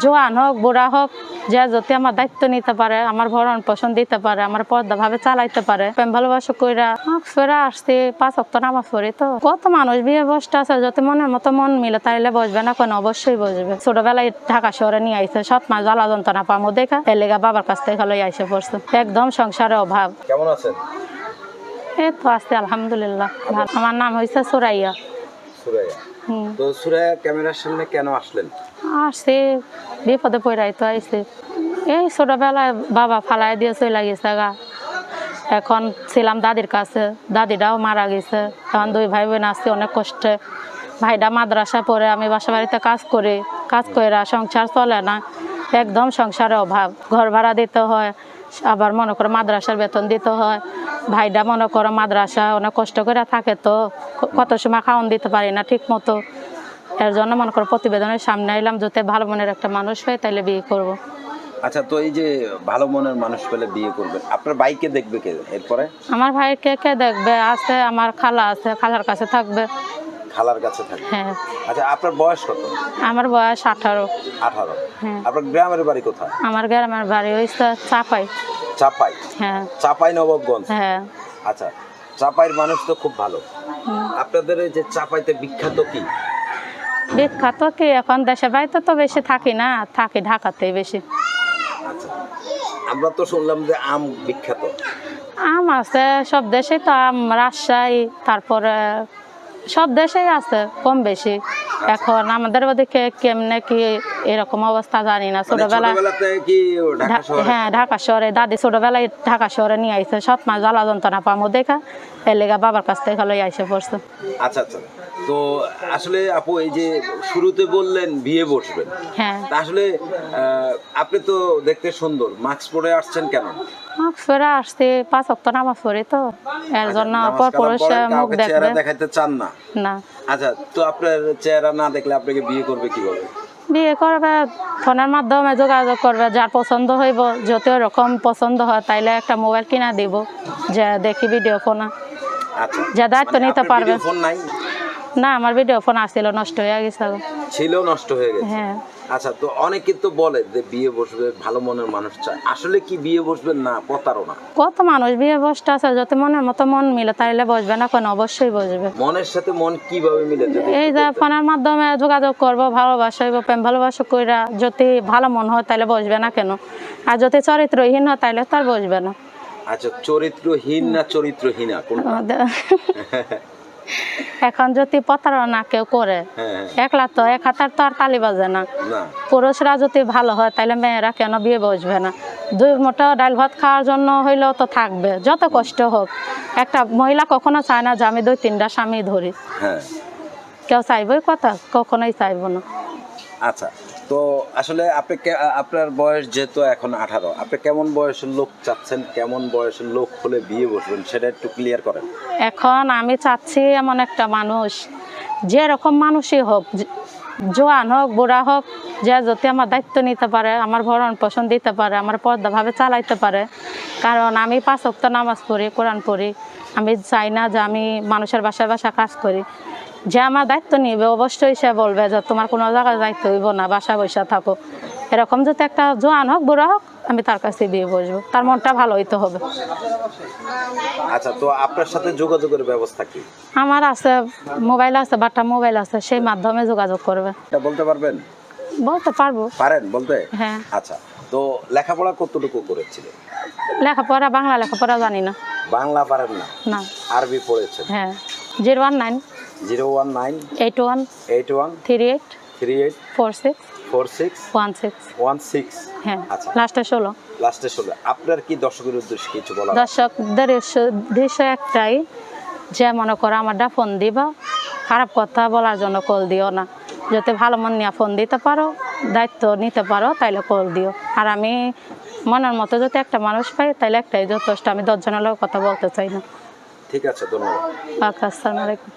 জোয়ান হোক বুড়া হোক, যে যদি আমার দায়িত্ব নিতে পারে, আমার ভরণ পোষণ দিতে পারে, আমার পর্দা ভাবে চালাইতে পারে, প্রেম ভালোবাসা কইরা ফেরা আসছে 5 ওয়াক্ত নামাজ পড়ি। তো কত মানুষ বিয়ে বসতে আছে, যদি মনের মতো মন মিলে তাইলে বসবে না কেন? অবশ্যই বসবে। ছোটবেলায় ঢাকা শহরে নিয়ে আইছে, 7 মাস জ্বালা যন্ত্রণা পামো দেখা এর লেগা বাবার কাছ থেকে লই আইসে পড়ছে। একদম সংসারে অভাব। কেমন আছেন? এই তো আছি আলহামদুলিল্লাহ ভালো। আমার নাম হইছে সুরাইয়া। সুরাইয়া। তো সুরাইয়া ক্যামেরার সামনে কেন আসলেন? আসছে বিপদে পড়াই তো আইছে। এই ছোটবেলায় বাবা ফালাই দিয়ে চলে গেছে গা। এখন ছিলাম দাদির কাছে, দাদিটাও মারা গেছে। এখন 2 ভাই বোন আসছে অনেক কষ্টে। ভাইটা মাদ্রাসা পড়ে, আমি বাসা বাড়িতে কাজ করি, কাজ করে সংসার চলে না, একদম সংসারে অভাব। ঘর ভাড়া দিতে হয়, আবার মনে করো মাদ্রাসার বেতন দিতে হয়। ভাইটা মনে করো মাদ্রাসা অনেক কষ্ট করে থাকে, তো কত সময় খাওয়ান দিতে পারি না ঠিক মতো। এর জন্য মনে করো প্রতিবেদনের সামনে এলাম, যদি ভালো মনের একটা মানুষ হয় তাইলে বিয়ে করব। আচ্ছা, তো এই যে ভালো মনের মানুষ পেলে বিয়ে করবেন, আপনার ভাইকে দেখবে কে এরপরে? আমার ভাইকে কে দেখবে? আছে আমার খালা আছে, খালার কাছে থাকবে। খালার কাছে থাকবে? হ্যাঁ। আচ্ছা, আপনার বয়স কত? আমার বয়স 18। 18। হ্যাঁ। আপনার গ্রামের বাড়ি কোথায়? আমার গ্রামের বাড়ি হইছে চাপাই। চাপাই? হ্যাঁ। চাপাই নবাবগঞ্জ? হ্যাঁ। আচ্ছা, চাপাইয়ের মানুষ তো খুব ভালো। আপনাদের এই যে চাপাইতে বিখ্যাত কি? বিখ্যাত কি, এখন দেশে বাড়িতে তো বেশি থাকি না, থাকি ঢাকাতেই বেশি। আচ্ছা, আমরা তো শুনলাম যে আম বিখ্যাত। আম আছে সব দেশে, তো আম রাজশাহী, তারপরে সব দেশেই আছে কম বেশি। এখন আমাদের ওদিকে কেমনে কি এরকম অবস্থা জানি না। ছোটবেলাতে কি ঢাকা শহরে? হ্যাঁ, ঢাকা শহরে। দাদি ছোটবেলায় ঢাকা শহরে নিয়ে আইছে, 7 মাস জ্বালা যন্ত্রণা পামো দেখা এর লেগা বাবার কাছ থেকে লই আইসে পড়ছে। আচ্ছা আচ্ছা, তো আসলে আপু এই যে শুরুতে বললেন বিয়ে বসবেন, হ্যাঁ, আসলে আপনি তো দেখতে সুন্দর, মাস্ক পরে আসছেন কেন? ফেরা আসছে 5 ওয়াক্ত নামাজ পড়ি, তো এর জন্য পর পুরুষে মুখ দেখবে, দেখাইতে চান না? না। আচ্ছা, তো আপনার চেহারা না দেখলে আপনাকে বিয়ে করবে কিভাবে? বিয়ে করবে ফোনের মাধ্যমে যোগাযোগ করবে, যার পছন্দ হইব, যত রকম পছন্দ হয় তাইলে একটা মোবাইল কিনা দিব, যে দেখি ভিডিও ফোন। আচ্ছা, যে দায়িত্ব নিতে পারবে। ফোন নাই? না, আমার ভিডিও ফোন আসছিল, নষ্ট হয়ে গেছে। ছিল, নষ্ট হয়ে গেছে? হ্যাঁ। আচ্ছা, তো অনেকে তো বলে যে বিয়ে বসবে ভালো মনের মানুষ চায়, আসলে কি বিয়ে বসবেন না প্রতারণা? কত মানুষ বিয়ে বসতে আছে, যত মনের মতো মন মিলে তাইলে বসবে না কেন? অবশ্যই বসবে। মনের সাথে মন কিভাবে মিলে? এই যে ফোনের মাধ্যমে যোগাযোগ করবো, ভালোবাসা হইব, প্রেম ভালোবাসা কইরা যদি ভালো মন হয় তাইলে বসবে না কেন? আর যদি চরিত্রহীন হয় তাইলে তার বসবে না। আচ্ছা, চরিত্রহীন না চরিত্রহীনা কোনটা? এখন যদি প্রতারণা কেউ করে, একলা তো এক হাতার তো আর তালি বাজে না। পুরুষরা যদি ভালো হয় তাইলে মেয়েরা কেন বিয়ে বসবে না? 2 মুঠো ডাল ভাত খাওয়ার জন্য হইলেও তো থাকবে, যত কষ্ট হোক। একটা মহিলা কখনো চায় না যে আমি 2-3টা স্বামী ধরি। কেউ চাইবই কথা? কখনোই চাইব না। আচ্ছা, তো আসলে আপনার বয়স যেহেতু এখন 18, আপনি কেমন বয়সের লোক চাচ্ছেন? কেমন বয়সের লোক হলে বিয়ে বসবেন সেটা একটু ক্লিয়ার করেন। এখন আমি চাচ্ছি এমন একটা মানুষ, যেরকম মানুষই হোক, জোয়ান হোক বুড়া হোক, যে যদি আমার দায়িত্ব নিতে পারে, আমার ভরণ পোষণ দিতে পারে, আমার পর্দা ভাবে চালাইতে পারে। কারণ আমি 5 ওয়াক্ত নামাজ পড়ি, কোরআন পড়ি। আমি চাই না যে আমি মানুষের বাসায় বাসা কাজ করি। যে আমার দায়িত্ব নিবে অবশ্যই সে বলবে যে তোমার কোনো জায়গায় দায়িত্ব হইব না, বাসায় বসে থাকো। এরকম যদি একটা জোয়ান হোক বুড়া হোক, আমি তার কাছে বিয়ে বসবো। তার মনটা ভালো হইতে হবে। আচ্ছা, তো আপনার সাথে যোগাযোগের ব্যবস্থা কি? আমার আছে, মোবাইল আছে, বাটা মোবাইল আছে, সেই মাধ্যমে যোগাযোগ করবে। এটা বলতে পারবেন? বলতে পারবো। পারেন বলতে? হ্যাঁ। আচ্ছা, তো লেখাপড়া কতটুকু করেছিলেন? লেখাপড়া, বাংলা লেখাপড়া জানি না। বাংলা পারেন না? না। আরবি পড়েছেন? হ্যাঁ। 019 019 81 81 38 38 46 46 16 16। হ্যাঁ। আচ্ছা, লাস্টে 16। লাস্টে 16। আপনার কি দর্শকের উদ্দেশ্যে কিছু বলা? দর্শকদের উদ্দেশ্য একটাই, যে মনে করো আমারটা ফোন দিবা, খারাপ কথা বলার জন্য কল দিও না। যদি ভালো মন নিয়ে ফোন দিতে পারো, দায়িত্ব নিতে পারো, তাইলে কল দিও। আর আমি মনের মতো যদি একটা মানুষ পাই তাইলে একটাই যথেষ্ট। আমি 10 জনের লোক কথা বলতে চাই না। ঠিক আছে, ধন্যবাদ। আসসালামু আলাইকুম।